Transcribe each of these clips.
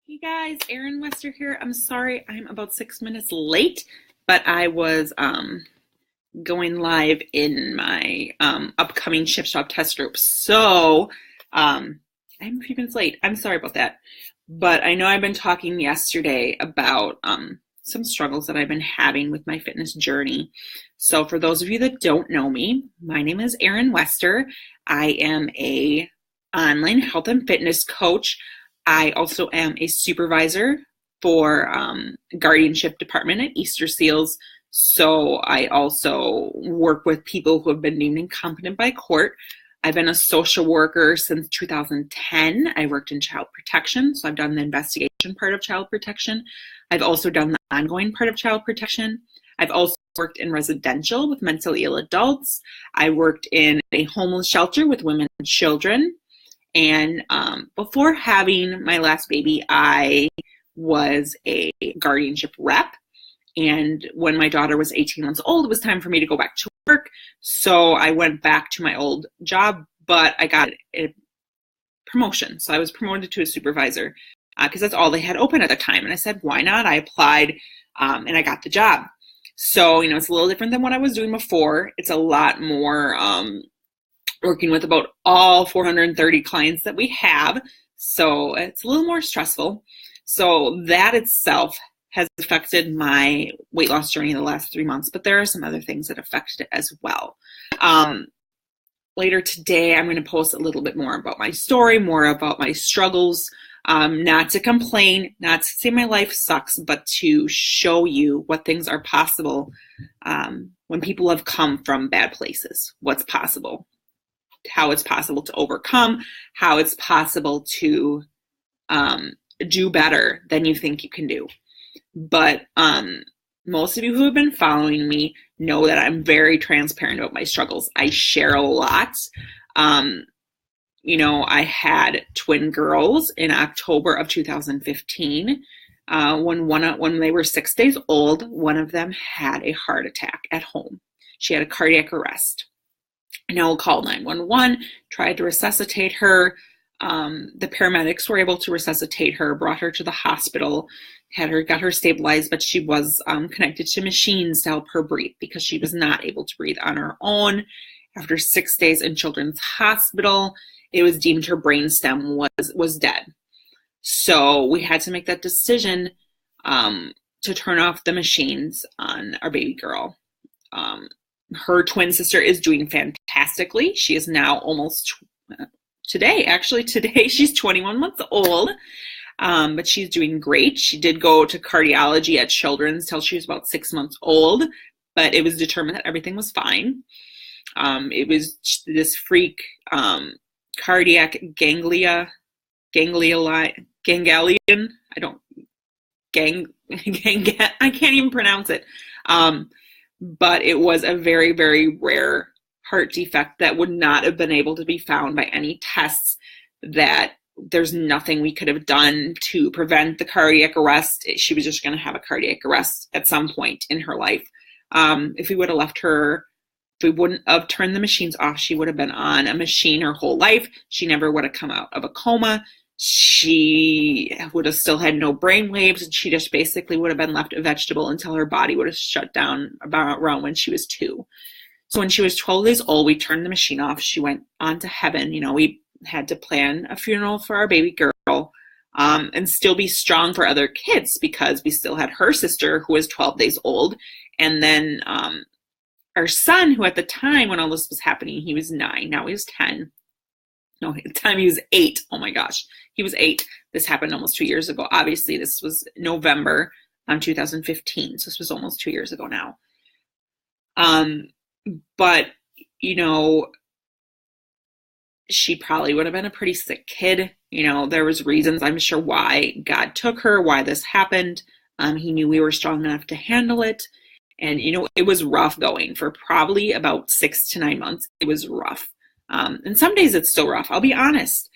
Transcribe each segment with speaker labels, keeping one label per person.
Speaker 1: Hey guys, Erin Wester here. I'm sorry I'm about 6 minutes late, but I was going live in my upcoming Shift Shop test group. So I'm a few minutes late. I'm sorry about that. But I know I've been talking yesterday about some struggles that I've been having with my fitness journey. So for those of you that don't know me, my name is Erin Wester. I am a online health and fitness coach. I also am a supervisor for guardianship department at Easter Seals. So I also work with people who have been deemed incompetent by court. I've been a social worker since 2010. I worked in child protection, so I've done the investigation part of child protection. I've also done the ongoing part of child protection. I've also worked in residential with mentally ill adults. I worked in a homeless shelter with women and children. And before having my last baby, I was a guardianship rep. And when my daughter was 18 months old, it was time for me to go back to work. So I went back to my old job, but I got a promotion. So I was promoted to a supervisor because that's all they had open at the time. And I said, why not? I applied and I got the job. So, it's a little different than what I was doing before. It's a lot more working with about all 430 clients that we have. So it's a little more stressful. So that itself has affected my weight loss journey in the last 3 months, but there are some other things that affected it as well. Later today, I'm going to post a little bit more about my story, more about my struggles, not to complain, not to say my life sucks, but to show you what things are possible when people have come from bad places, what's possible. How it's possible to overcome, how it's possible to do better than you think you can do. But most of you who have been following me know that I'm very transparent about my struggles. I share a lot. I had twin girls in October of 2015. When they were 6 days old, one of them had a heart attack at home. She had a cardiac arrest. Noel called 911, tried to resuscitate her. The paramedics were able to resuscitate her, brought her to the hospital, got her stabilized, but she was connected to machines to help her breathe because she was not able to breathe on her own. After 6 days in Children's Hospital, it was deemed her brainstem was dead. So we had to make that decision to turn off the machines on our baby girl. Her twin sister is doing fantastically. She is now today she's 21 months old, but she's doing great. She did go to cardiology at Children's till she was about 6 months old, but it was determined that everything was fine. It was this freak cardiac ganglion. I can't even pronounce it. But it was a very, very rare heart defect that would not have been able to be found by any tests, that there's nothing we could have done to prevent the cardiac arrest. She was just going to have a cardiac arrest at some point in her life. If we would have left her, if we wouldn't have turned the machines off, she would have been on a machine her whole life. She never would have come out of a coma. She would have still had no brain waves, and she just basically would have been left a vegetable until her body would have shut down around when she was 2. So when she was 12 days old, we turned the machine off. She went on to heaven. We had to plan a funeral for our baby girl and still be strong for other kids because we still had her sister who was 12 days old. And then our son, who at the time when all this was happening, he was 9. Now he was 10. No, at the time he was 8. Oh my gosh, he was 8. This happened almost 2 years ago. Obviously, this was November 2015. So this was almost 2 years ago now. But, she probably would have been a pretty sick kid. There was reasons, I'm sure, why God took her, why this happened. He knew we were strong enough to handle it. And, it was rough going for probably about 6 to 9 months. It was rough. And some days it's still rough, I'll be honest.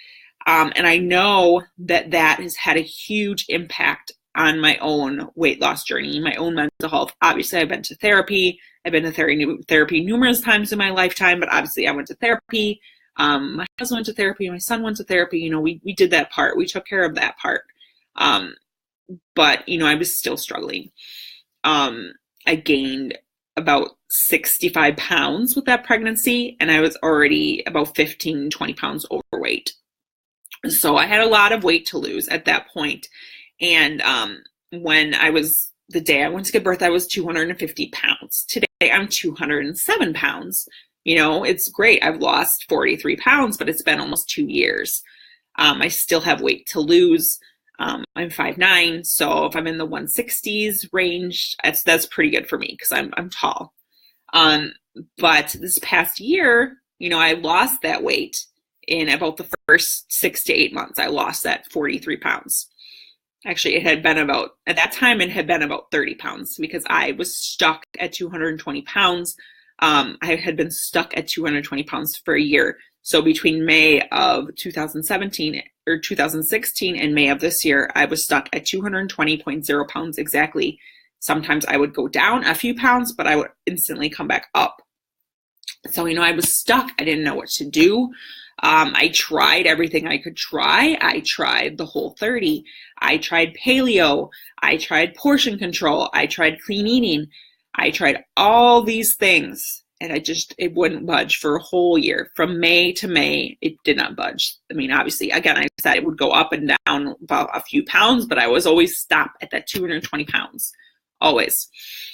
Speaker 1: And I know that has had a huge impact on my own weight loss journey, my own mental health. Obviously, I've been to therapy. I've been to therapy numerous times in my lifetime, but obviously I went to therapy. My husband went to therapy. My son went to therapy. We did that part. We took care of that part. But, I was still struggling. I gained about 65 pounds with that pregnancy, and I was already about 15, 20 pounds overweight. So I had a lot of weight to lose at that point. And when the day I went to give birth, I was 250 pounds. Today, I'm 207 pounds. It's great. I've lost 43 pounds, but it's been almost 2 years. I still have weight to lose. I'm 5'9", so if I'm in the 160s range, that's pretty good for me because I'm tall. But this past year, I lost that weight in about the first 6 to 8 months. I lost that 43 pounds. Actually, at that time, it had been about 30 pounds because I was stuck at 220 pounds. I had been stuck at 220 pounds for a year. So between May of 2016 and May of this year, I was stuck at 220.0 pounds exactly. Sometimes I would go down a few pounds, but I would instantly come back up. So, I was stuck. I didn't know what to do. I tried everything I could try. I tried the Whole30. I tried paleo. I tried portion control. I tried clean eating. I tried all these things, and it wouldn't budge for a whole year. From May to May, it did not budge. I mean, obviously, again, I said it would go up and down about a few pounds, but I was always stopped at that 220 pounds, always.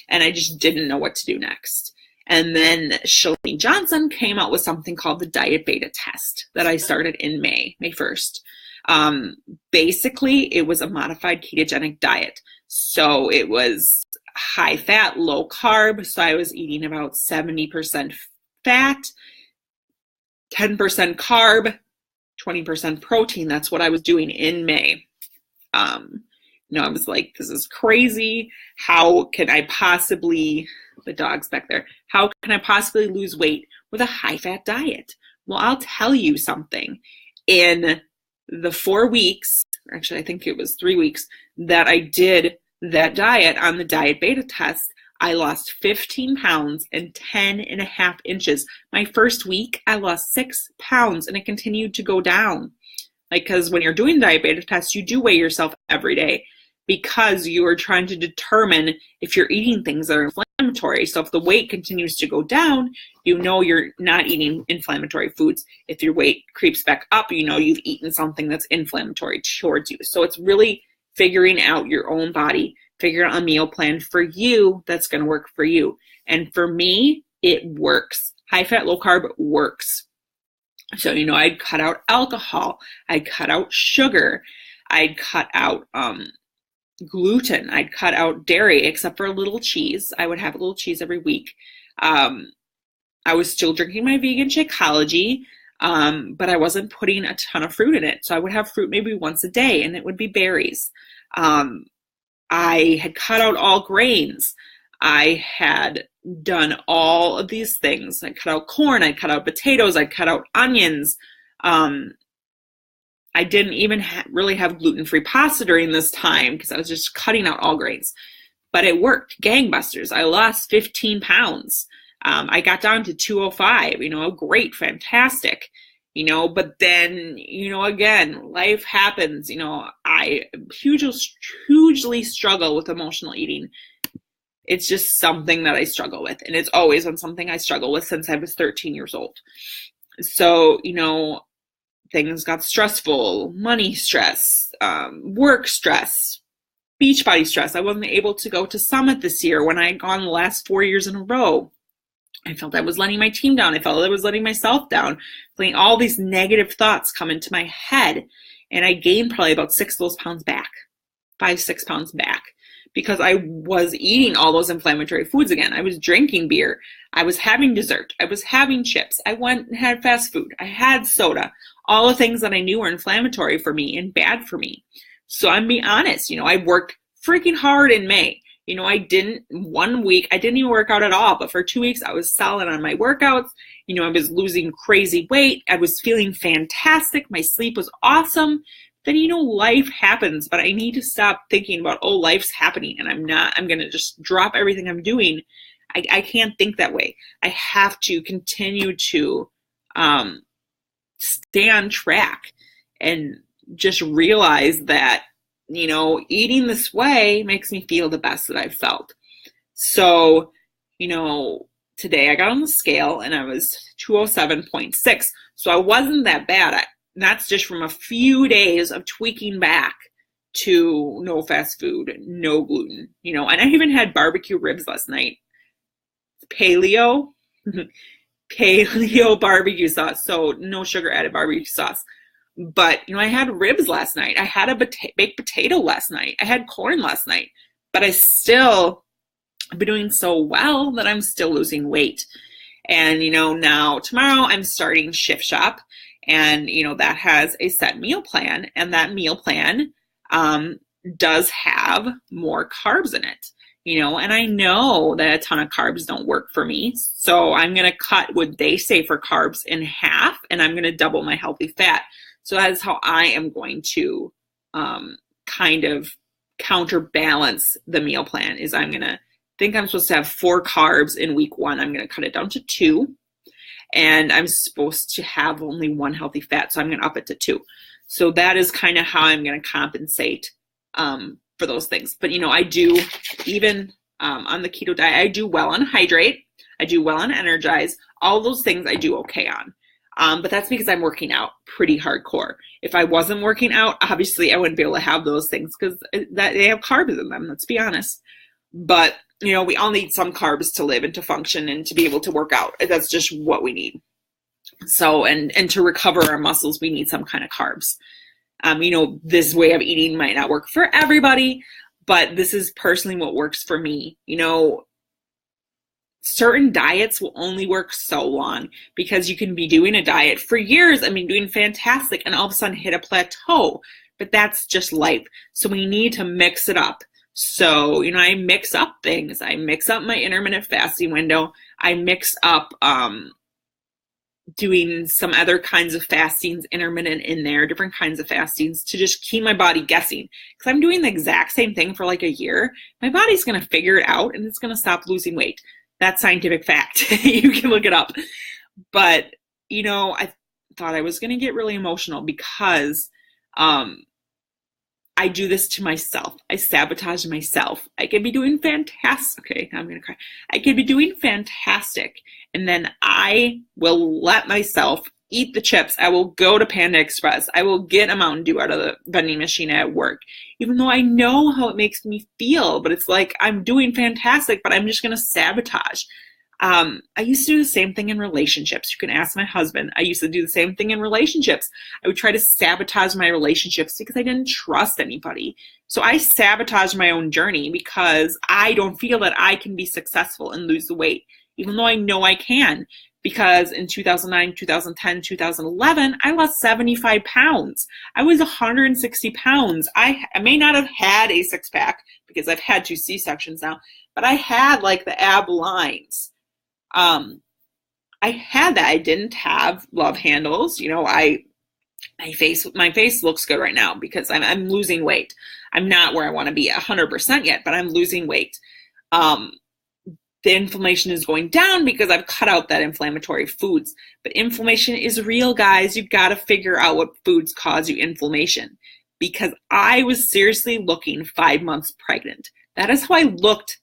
Speaker 1: And I just didn't know what to do next. And then Shalene Johnson came out with something called the Diet Beta test that I started in May 1st. Basically, it was a modified ketogenic diet. So it was high fat, low carb. So I was eating about 70% fat, 10% carb, 20% protein. That's what I was doing in May. I was like, this is crazy. How can I possibly, the dog's back there, how can I possibly lose weight with a high fat diet? Well, I'll tell you something. In the 4 weeks, actually, I think it was 3 weeks that I did that diet on the Diet Beta test, I lost 15 pounds and 10.5 inches. My first week, I lost 6 pounds and it continued to go down. Because when you're doing Diet Beta tests, you do weigh yourself every day because you are trying to determine if you're eating things that are inflammatory. So if the weight continues to go down, you're not eating inflammatory foods. If your weight creeps back up, you've eaten something that's inflammatory towards you. So it's really figuring out your own body, figure out a meal plan for you that's going to work for you. And for me, it works. High fat, low carb works. So, I'd cut out alcohol. I'd cut out sugar. I'd cut out gluten. I'd cut out dairy, except for a little cheese. I would have a little cheese every week. I was still drinking my vegan Shakeology, but I wasn't putting a ton of fruit in it. So I would have fruit maybe once a day, and it would be berries. I had cut out all grains. I had done all of these things. I cut out corn, I cut out potatoes, I cut out onions. I didn't even really have gluten-free pasta during this time because I was just cutting out all grains. But it worked, gangbusters. I lost 15 pounds. I got down to 205, great, fantastic. But then, again, life happens. I hugely struggle with emotional eating. It's just something that I struggle with. And it's always been something I struggle with since I was 13 years old. So, things got stressful, money stress, work stress, Beachbody stress. I wasn't able to go to Summit this year when I had gone the last 4 years in a row. I felt I was letting my team down. I felt I was letting myself down. Feeling all these negative thoughts come into my head. And I gained probably about 6 of those pounds back, 5-6 pounds back, because I was eating all those inflammatory foods again. I was drinking beer. I was having dessert. I was having chips. I went and had fast food. I had soda. All the things that I knew were inflammatory for me and bad for me. So I'm being honest, I worked freaking hard in May. 1 week, I didn't even work out at all, but for 2 weeks, I was solid on my workouts. I was losing crazy weight. I was feeling fantastic. My sleep was awesome. Then, life happens, but I need to stop thinking about, life's happening and I'm going to just drop everything I'm doing. I can't think that way. I have to continue to stay on track and just realize that eating this way makes me feel the best that I've felt. So, today I got on the scale and I was 207.6. So I wasn't that bad. That's just from a few days of tweaking back to no fast food, no gluten, and I even had barbecue ribs last night. Paleo barbecue sauce. So no sugar added barbecue sauce. But, I had ribs last night. I had a baked potato last night. I had corn last night. But I've been doing so well that I'm still losing weight. And, now tomorrow I'm starting Shift Shop. And, that has a set meal plan. And that meal plan does have more carbs in it. And I know that a ton of carbs don't work for me. So I'm going to cut what they say for carbs in half. And I'm going to double my healthy fat. So that is how I am going to kind of counterbalance the meal plan. Is I'm supposed to have 4 carbs in week 1. I'm going to cut it down to 2. And I'm supposed to have only 1 healthy fat. So I'm going to up it to 2. So that is kind of how I'm going to compensate for those things. But, I do, even on the keto diet, I do well on hydrate. I do well on energize. All those things I do okay on. But that's because I'm working out pretty hardcore. If I wasn't working out, obviously I wouldn't be able to have those things because they have carbs in them, let's be honest. But, we all need some carbs to live and to function and to be able to work out. That's just what we need. So, and to recover our muscles, we need some kind of carbs. This way of eating might not work for everybody, but this is personally what works for me. Certain diets will only work so long because you can be doing a diet for years. Doing fantastic and all of a sudden hit a plateau, but that's just life. So we need to mix it up. So, I mix up things. I mix up my intermittent fasting window. I mix up, doing some other kinds of fastings, intermittent in there, different kinds of fastings to just keep my body guessing. Because I'm doing the exact same thing for like a year. My body's going to figure it out and it's going to stop losing weight. That's scientific fact. You can look it up. But, I thought I was going to get really emotional because I do this to myself. I sabotage myself. I could be doing fantastic. Okay, now I'm going to cry. I could be doing fantastic. And then I will let myself eat the chips. I will go to Panda Express. I will get a Mountain Dew out of the vending machine at work, even though I know how it makes me feel. But it's like I'm doing fantastic, but I'm just going to sabotage. I used to do the same thing in relationships. You can ask my husband. I used to do the same thing in relationships. I would try to sabotage my relationships because I didn't trust anybody. So I sabotage my own journey because I don't feel that I can be successful and lose the weight, even though I know I can. Because in 2009, 2010, 2011, I lost 75 pounds. I was 160 pounds. I may not have had a six-pack because I've had 2 C-sections now, but I had like the ab lines. I had that. I didn't have love handles. My face looks good right now because I'm losing weight. I'm not where I want to be 100% yet, but I'm losing weight. The inflammation is going down because I've cut out that inflammatory foods. But inflammation is real, guys. You've got to figure out what foods cause you inflammation. Because I was seriously looking 5 months pregnant. That is how I looked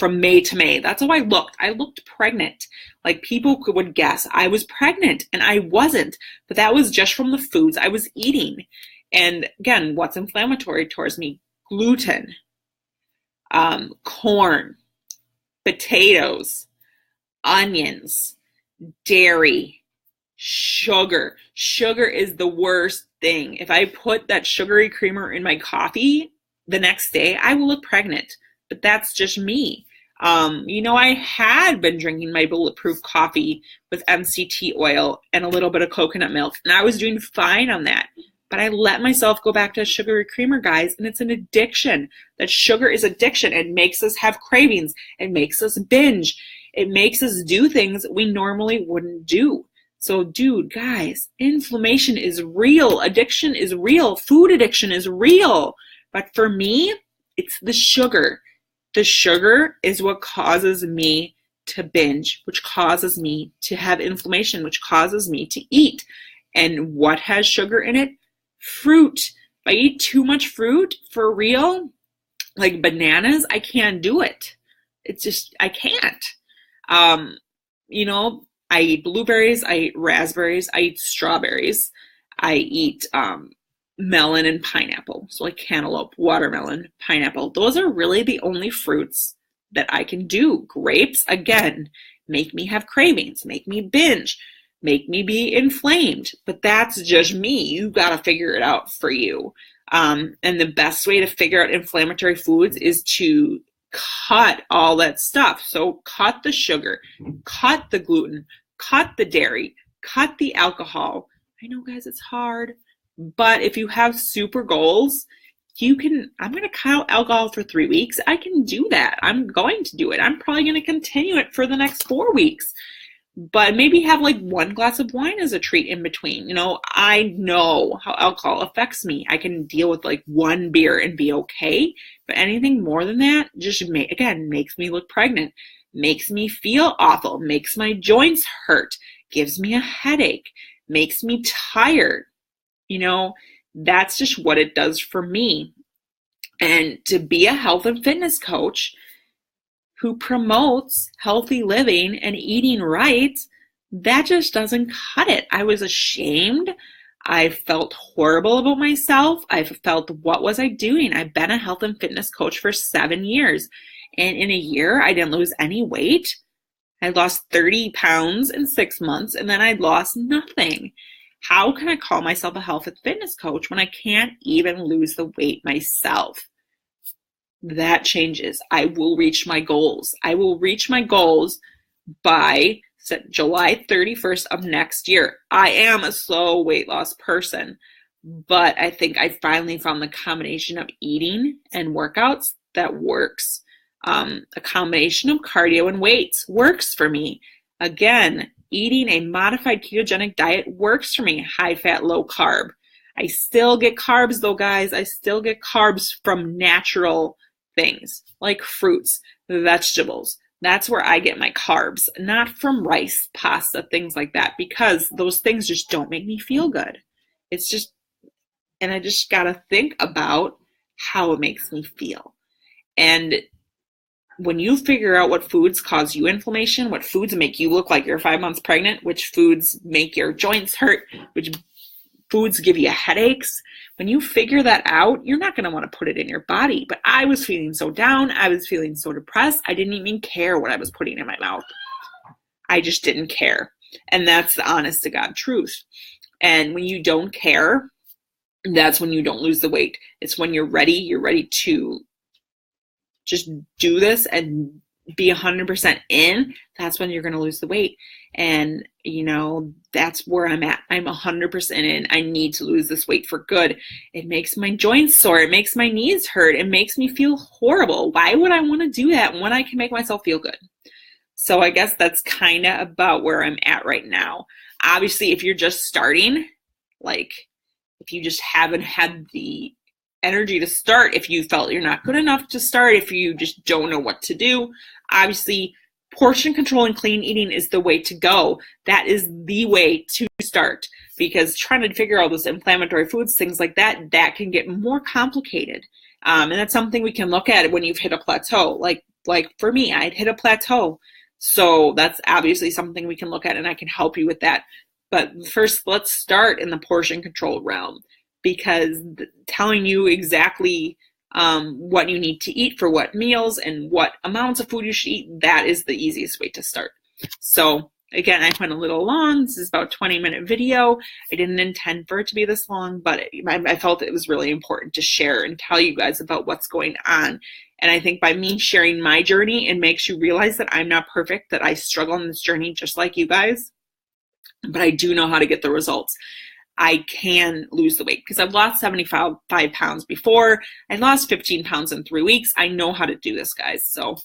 Speaker 1: from May to May. That's how I looked. I looked pregnant. Like people would guess I was pregnant and I wasn't. But that was just from the foods I was eating. And again, what's inflammatory towards me? Gluten, corn, potatoes, onions, dairy, sugar. Sugar is the worst thing. If I put that sugary creamer in my coffee the next day, I will look pregnant. But that's just me. I had been drinking my bulletproof coffee with MCT oil and a little bit of coconut milk, and I was doing fine on that. But I let myself go back to sugary creamer, guys, and it's an addiction. That sugar is addiction. It makes us have cravings. It makes us binge. It makes us do things we normally wouldn't do. So, dude, guys, inflammation is real. Addiction is real. Food addiction is real. But for me, it's the sugar. The sugar is what causes me to binge, which causes me to have inflammation, which causes me to eat. And what has sugar in it? Fruit, I eat too much fruit for real, like bananas, I can't do it. It's just, I can't. You know, I eat blueberries, I eat raspberries, I eat strawberries, I eat melon and pineapple. So like cantaloupe, watermelon, pineapple. Those are really the only fruits that I can do. Grapes, again, make me have cravings, make me binge, make me be inflamed. But that's just me. You got to figure it out for you. And the best way to figure out inflammatory foods is to cut all that stuff. So cut the sugar, cut the gluten, cut the dairy, cut the alcohol. I know, guys, it's hard. But if you have super goals, I'm going to cut out alcohol for 3 weeks. I can do that. I'm going to do it. I'm probably going to continue it for the next 4 weeks. But maybe have like 1 glass of wine as a treat in between. You know, I know how alcohol affects me. I can deal with like 1 beer and be okay. But anything more than that just makes me look pregnant, makes me feel awful, makes my joints hurt, gives me a headache, makes me tired. You know, that's just what it does for me. And to be a health and fitness coach who promotes healthy living and eating right, that just doesn't cut it. I was ashamed. I felt horrible about myself. I felt, what was I doing? I've been a health and fitness coach for 7 years. And in a year, I didn't lose any weight. I lost 30 pounds in 6 months, and then I lost nothing. How can I call myself a health and fitness coach when I can't even lose the weight myself? That changes. I will reach my goals. I will reach my goals by July 31st of next year. I am a slow weight loss person, but I think I finally found the combination of eating and workouts that works. A combination of cardio and weights works for me. Again, eating a modified ketogenic diet works for me. High fat, low carb. I still get carbs though, guys. I still get carbs from natural things like fruits, vegetables. That's where I get my carbs, not from rice, pasta, things like that, because those things just don't make me feel good. It's just, and I just got to think about how it makes me feel. And when you figure out what foods cause you inflammation, what foods make you look like you're 5 months pregnant, which foods make your joints hurt, which foods give you headaches, when you figure that out, you're not going to want to put it in your body. But I was feeling so down. I was feeling so depressed. I didn't even care what I was putting in my mouth. I just didn't care. And that's the honest to God truth. And when you don't care, that's when you don't lose the weight. It's when you're ready to just do this and be 100% in, that's when you're going to lose the weight. And, you know, that's where I'm at. I'm 100% in. I need to lose this weight for good. It makes my joints sore. It makes my knees hurt. It makes me feel horrible. Why would I want to do that when I can make myself feel good? So I guess that's kind of about where I'm at right now. Obviously, if you're just starting, like if you just haven't had the energy to start, if you felt you're not good enough to start, if you just don't know what to do, obviously portion control and clean eating is the way to go. That is the way to start, because trying to figure out those inflammatory foods, things like that, that can get more complicated. And that's something we can look at when you've hit a plateau. Like for me, I'd hit a plateau. So that's obviously something we can look at, and I can help you with that. But first, let's start in the portion control realm, because telling you exactly what you need to eat for what meals and what amounts of food you should eat, that is the easiest way to start. So again, I went a little long. This is about a 20-minute video. I didn't intend for it to be this long, but I felt it was really important to share and tell you guys about what's going on. And I think by me sharing my journey, it makes you realize that I'm not perfect, that I struggle on this journey just like you guys, but I do know how to get the results. I can lose the weight because I've lost 75 pounds before. I lost 15 pounds in 3 weeks. I know how to do this, guys. So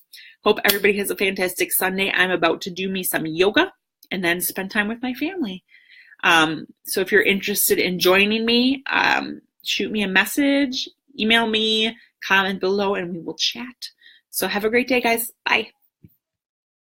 Speaker 1: hope everybody has a fantastic Sunday. I'm about to do me some yoga and then spend time with my family. So if you're interested in joining me, shoot me a message, email me, comment below, and we will chat. So have a great day, guys. Bye.